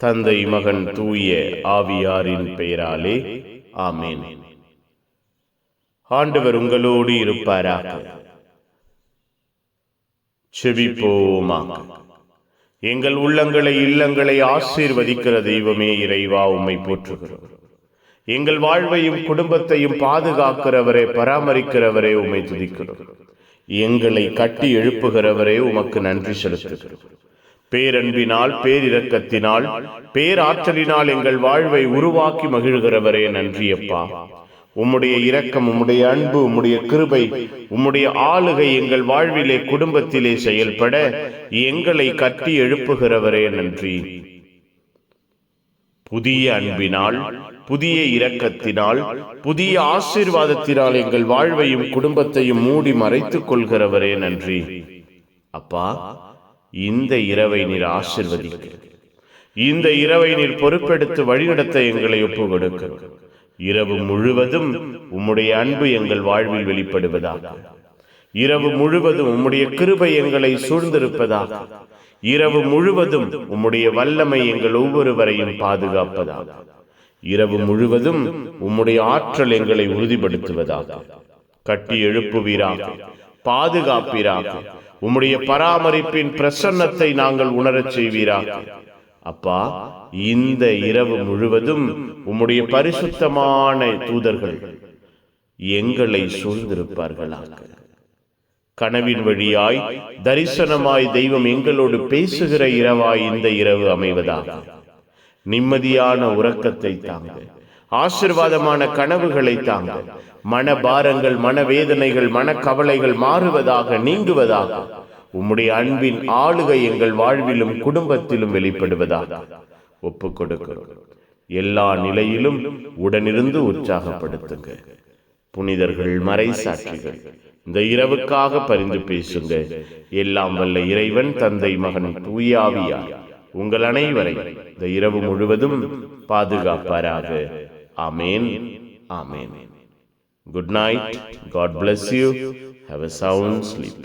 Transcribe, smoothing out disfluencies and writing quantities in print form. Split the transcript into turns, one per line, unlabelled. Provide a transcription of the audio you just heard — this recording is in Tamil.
தந்தை, மகன், தூய ஆவியாரின் பெயராலே ஆமென். ஆண்டவர் உங்களோடு இருப்பாராக. செபிப்போமாக. எங்கள் உள்ளங்களை இல்லங்களை ஆசீர்வதிக்கிற தெய்வமே இறைவா, உம்மை போற்றுகிறோம். எங்கள் வாழ்வையும் குடும்பத்தையும் பாதுகாக்கிறவரே, பராமரிக்கிறவரே, உம்மை துதிக்கிறோம். எங்களை கட்டி எழுப்புகிறவரே, உமக்கு நன்றி செலுத்துகிறோம். பேரன்பினால், பேரிரக்கத்தினால், பேராற்றலினால் எங்கள் வாழ்வை உருவாக்கி மகிழ்கிறவரே, நன்றியப்பா. உம்முடைய இரக்கம், உம்முடைய அன்பு, உம்முடைய கிருபை, உம்முடைய ஆளுகை எங்கள் வாழ்விலே, குடும்பத்திலே செயல்பட எங்களை கட்டி எழுப்புகிறவரே, நன்றி. புதிய அன்பினால், புதிய இரக்கத்தினால், புதிய ஆசீர்வாதத்தினால் எங்கள் வாழ்வையும் குடும்பத்தையும் மூடி மறைத்துக் கொள்கிறவரே, நன்றி. அப்பா, இந்த இரவை நீர் ஆசீர்வதிக்க, இந்த இரவை நீர் பொறுப்பெடுத்து வழிநடத்த எங்களை ஒப்பு கொடுக்க. இரவு முழுவதும் உம்முடைய அன்பு எங்கள் வாழ்வில் வெளிப்படுவதாக. இரவு முழுவதும் உம்முடைய கிருபை எங்களை சூழ்ந்திருப்பதாக. இரவு முழுவதும் உம்முடைய வல்லமை எங்கள் ஒவ்வொருவரையும் பாதுகாப்பதாக. இரவு முழுவதும் உம்முடைய ஆற்றல் எங்களை உறுதிப்படுத்துவதாக. கட்டி எழுப்புவீராக, பாதுகாப்பீராக. உம்முடைய பராமரிப்பின் பிரசன்னத்தை நாங்கள் உணரச் செய்வீராக. அப்பா, இந்த இரவு முழுவதும் உம்முடைய பரிசுத்தமான தூதர்கள் எங்களை சூழ்ந்திருப்பார்களாக. கனவின் வழியாய், தரிசனமாய் தெய்வம் எங்களோடு பேசுகிற இரவாய் இந்த இரவு அமைவதாக. நிம்மதியான உறக்கத்தை தாங்க, ஆசீர்வாதமான கனவுகளை தாங்க. மனபாரங்கள், மனவேதனைகள், மனக்கவலைகள் மாறுவதாக, நீங்குவதாக. உம்முடைய அன்பின் ஆளுகை எங்கள் வாழ்விலும் குடும்பத்திலும் வெளிப்படுவதாக ஒப்புக் கொடுக்கிறோம். எல்லா நிலையிலும் உடனிருந்து உற்சாகப்படுத்துங்க. புனிதர்கள், மறை சாட்சிகள், இந்த இரவுக்காக பரிந்து பேசுங்க. எல்லாம் வல்ல இறைவன், தந்தை, மகன், தூய ஆவியார் உங்கள் அனைவரை இந்த இரவு முழுவதும் பாதுகாப்பாராக. ஆமேன், ஆமேன். Good night. God bless you. Have a sound sleep.